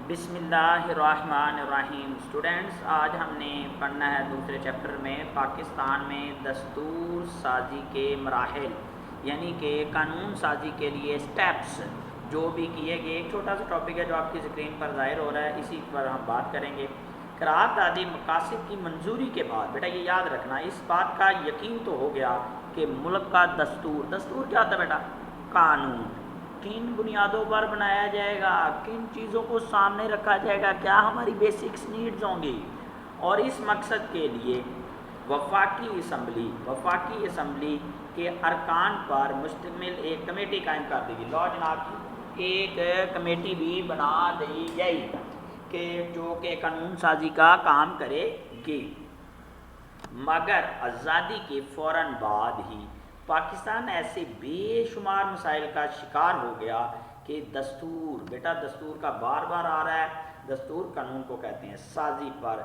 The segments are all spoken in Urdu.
بسم اللہ الرحمن الرحیم۔ اسٹوڈنٹس، آج ہم نے پڑھنا ہے دوسرے چیپٹر میں پاکستان میں دستور سازی کے مراحل، یعنی کہ قانون سازی کے لیے سٹیپس جو بھی کیے گئے۔ ایک چھوٹا سا ٹاپک ہے جو آپ کی اسکرین پر ظاہر ہو رہا ہے، اسی پر ہم بات کریں گے۔ قراردادی مقاصد کی منظوری کے بعد بیٹا یہ یاد رکھنا، اس بات کا یقین تو ہو گیا کہ ملک کا دستور کیا ہوتا ہے بیٹا؟ قانون کن بنیادوں پر بنایا جائے گا، کن چیزوں کو سامنے رکھا جائے گا، کیا ہماری بیسکس نیڈز ہوں گی، اور اس مقصد کے لیے وفاقی اسمبلی کے ارکان پر مشتمل ایک کمیٹی قائم کر دی گئی۔ لو جناب، ایک کمیٹی بھی بنا دی گئی کہ جو کہ قانون سازی کا کام کرے گی۔ مگر آزادی کے فوراً بعد ہی پاکستان ایسے بے شمار مسائل کا شکار ہو گیا کہ دستور کا بار بار آ رہا ہے، دستور قانون کو کہتے ہیں، سازی پر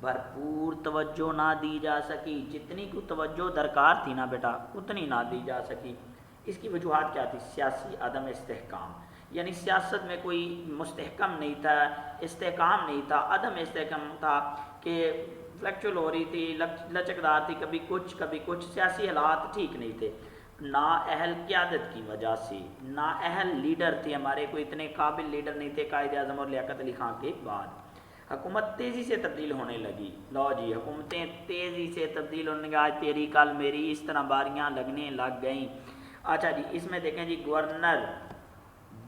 بھرپور توجہ نہ دی جا سکی۔ جتنی کو توجہ درکار تھی نا بیٹا، اتنی نہ دی جا سکی۔ اس کی وجوہات کیا تھی؟ سیاسی عدم استحکام، یعنی سیاست میں کوئی مستحکم نہیں تھا، استحکام نہیں تھا، عدم استحکام تھا کہ فلیکچول ہو رہی تھی، لچکدار تھی، کبھی کچھ سیاسی حالات ٹھیک نہیں تھے۔ نااہل قیادت کی وجہ سے نااہل لیڈر تھے ہمارے، کوئی اتنے قابل لیڈر نہیں تھے قائد اعظم اور لیاقت علی خان کے بعد۔ حکومت تیزی سے تبدیل ہونے لگی۔ لو جی، حکومتیں تیزی سے تبدیل ہونے لگی، آج تیری کل میری، اس طرح باریاں لگنے لگ گئیں۔ اچھا جی، اس میں دیکھیں جی، گورنر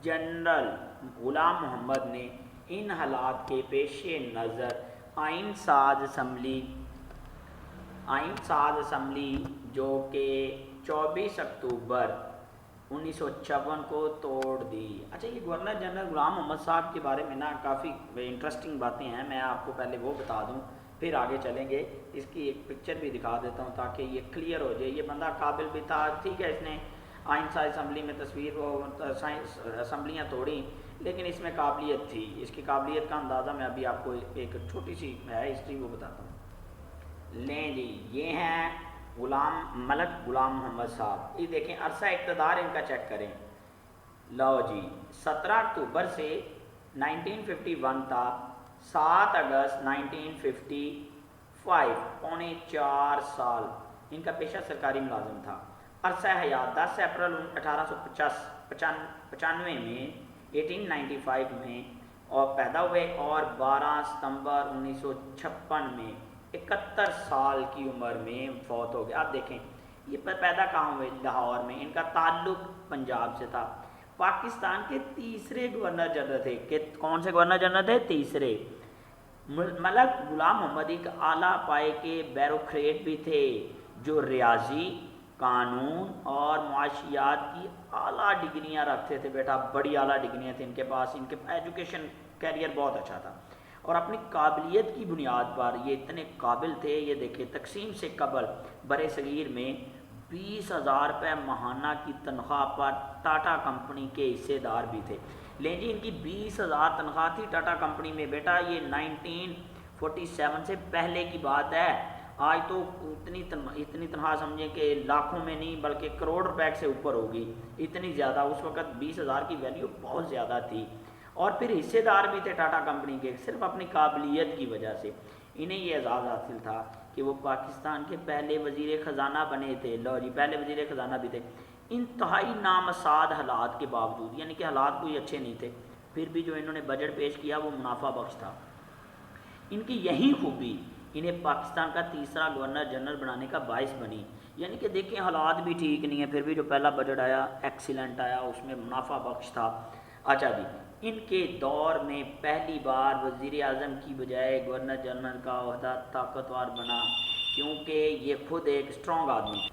جنرل غلام محمد نے ان حالات کے پیش نظر آئین ساز اسمبلی جو کہ 24 اکتوبر 1956 کو توڑ دی۔ اچھا، یہ گورنر جنرل غلام محمد صاحب کے بارے میں نا کافی انٹرسٹنگ باتیں ہیں، میں آپ کو پہلے وہ بتا دوں پھر آگے چلیں گے۔ اس کی ایک پکچر بھی دکھا دیتا ہوں تاکہ یہ کلیئر ہو جائے۔ یہ بندہ قابل بھی تھا، ٹھیک ہے، اس نے آئین ساز اسمبلی میں اسمبلیاں توڑیں، لیکن اس میں قابلیت تھی۔ اس کی قابلیت کا اندازہ میں ابھی آپ کو ایک چھوٹی سی ہے ہسٹری وہ بتاتا ہوں۔ لیں جی، یہ ہیں ملک غلام محمد صاحب، یہ دیکھیں عرصہ اقتدار ان کا چیک کریں۔ لو جی، 17 اکتوبر سے 1951 تھا، 7 اگست 1955، پونے 4 سال ان کا پیشہ سرکاری ملازم تھا۔ عرصہ حیات 10 اپریل 1895 میں 1895 میں اور پیدا ہوئے، اور 12 ستمبر 1956 میں 71 سال کی عمر میں فوت ہو گئے۔ آپ دیکھیں یہ پیدا کہاں ہوئے؟ لاہور میں۔ ان کا تعلق پنجاب سے تھا۔ پاکستان کے تیسرے گورنر جنرل تھے کہ کون سے گورنر جنرل تھے؟ تیسرے۔ ملک غلام محمد ایک اعلیٰ پائے کے بیوروکریٹ بھی تھے جو ریاضی، قانون اور معاشیات کی اعلیٰ ڈگریاں رکھتے تھے بیٹا، بڑی اعلیٰ ڈگریاں تھیں ان کے پاس، ان کے ایجوکیشن کیریئر بہت اچھا تھا، اور اپنی قابلیت کی بنیاد پر یہ اتنے قابل تھے۔ یہ دیکھیں، تقسیم سے قبل برِ صغیر میں 20,000 روپے ماہانہ کی تنخواہ پر ٹاٹا کمپنی کے حصے دار بھی تھے۔ لیں جی، ان کی 20,000 تنخواہ تھی ٹاٹا کمپنی میں بیٹا، یہ 1947 سے پہلے کی بات ہے۔ آج تو اتنی تنخواہ سمجھیں کہ لاکھوں میں نہیں بلکہ کروڑ روپے سے اوپر ہوگی، اتنی زیادہ۔ اس وقت 20,000 کی ویلیو بہت زیادہ تھی، اور پھر حصے دار بھی تھے ٹاٹا کمپنی کے، صرف اپنی قابلیت کی وجہ سے انہیں یہ اعزاز حاصل تھا کہ وہ پاکستان کے پہلے وزیر خزانہ بنے تھے۔ لو جی، پہلے وزیر خزانہ بھی تھے۔ انتہائی نامساعد حالات کے باوجود، یعنی کہ حالات کوئی اچھے نہیں تھے، پھر بھی جو انہوں نے بجٹ پیش کیا وہ منافع بخش تھا۔ ان کی یہی خوبی انہیں پاکستان کا تیسرا گورنر جنرل بنانے کا باعث بنی، یعنی کہ دیکھیں حالات بھی ٹھیک نہیں ہیں، پھر بھی جو پہلا بجٹ آیا ایکسیلنٹ آیا، اس میں منافع بخش تھا۔ اچھا جی، ان کے دور میں پہلی بار وزیر اعظم کی بجائے گورنر جنرل کا عہدہ طاقتور بنا، کیونکہ یہ خود ایک اسٹرانگ آدمی تھے،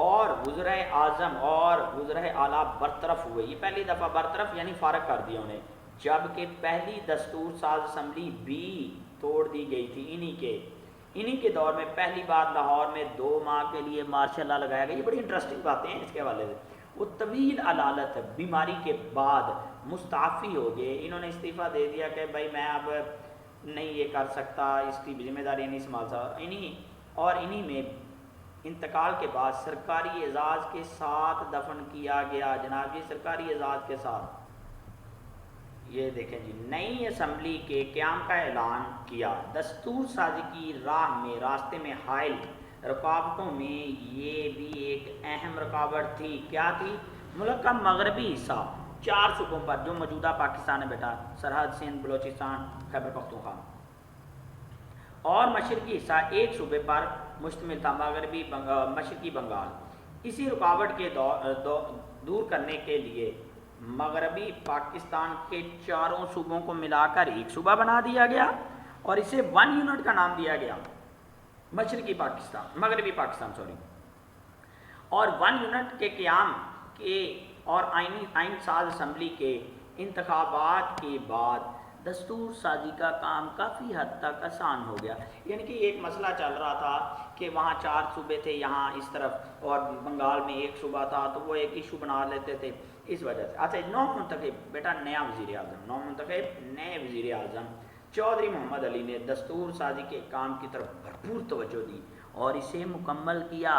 اور وزرائے اعظم اور وزرائے اعلیٰ برطرف ہوئے۔ یہ پہلی دفعہ برطرف یعنی فارغ کر دیا انہیں، جبکہ پہلی دستور ساز اسمبلی بھی توڑ دی گئی تھی انہی کے دور میں۔ پہلی بار لاہور میں 2 ماہ کے لیے مارشل لا لگایا گیا۔ یہ بڑی انٹرسٹنگ باتیں ہیں اس کے حوالے سے۔ وہ طویل علالت بیماری کے بعد مستعفی ہو گئے، انہوں نے استعفیٰ دے دیا کہ بھائی میں اب نہیں یہ کر سکتا، اس کی ذمہ داری نہیں سنبھال سکتا، انہی میں انتقال کے بعد سرکاری اعزاز کے ساتھ دفن کیا گیا۔ جناب جی، سرکاری اعزاز کے ساتھ یہ دیکھیں جی، نئی اسمبلی کے قیام کا اعلان کیا، دستور سازی کی راہ میں راستے میں حائل رکاوٹوں میں یہ بھی ایک اہم رکاوٹ تھی، کیا تھی؟ ملک کا مغربی حصہ 4 صوبوں پر جو موجودہ پاکستان ہے بیٹا، سرحد، سندھ، بلوچستان، خیبر پختونخوا، اور مشرقی حصہ ایک صوبے پر مشتمل تھا، مشرقی بنگال۔ اسی رکاوٹ کے دور کرنے کے لیے مغربی پاکستان کے 4 صوبوں کو ملا کر ایک صوبہ بنا دیا گیا اور اسے 1 یونٹ کا نام دیا گیا، مغربی پاکستان اور 1 یونٹ کے قیام کے اور آئین ساز اسمبلی کے انتخابات کے بعد دستور سازی کا کام کافی حد تک آسان ہو گیا۔ یعنی کہ ایک مسئلہ چل رہا تھا کہ وہاں 4 صوبے تھے، یہاں اس طرف اور بنگال میں ایک صوبہ تھا، تو وہ ایک ایشو بنا لیتے تھے اس وجہ سے۔ اچھا، نو منتخب بیٹا نیا وزیر اعظم، نئے وزیر اعظم چودھری محمد علی نے دستور سازی کے کام کی طرف بھرپور توجہ دی اور اسے مکمل کیا۔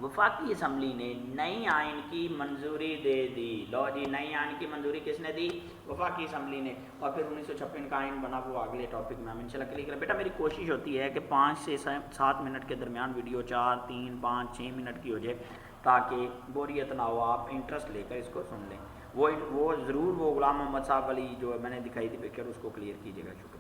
وفاقی اسمبلی نے نئی آئین کی منظوری دے دی۔ لو جی، نئی آئین کی منظوری کس نے دی؟ وفاقی اسمبلی نے، اور پھر 1956 کا آئین بنا، وہ اگلے ٹاپک میں ہم انشاءاللہ کلیئر کریں۔ بیٹا میری کوشش ہوتی ہے کہ 5 سے 7 منٹ کے درمیان ویڈیو 4، 3، 5، 6 منٹ کی ہو جائے تاکہ بوریت نہ ہو، آپ انٹرسٹ لے کر اس کو سن لیں۔ وہ ضرور وہ غلام محمد صاحب والی جو میں نے دکھائی تھی پکچر، اس کو کلیئر کیجیے گا۔ شکریہ۔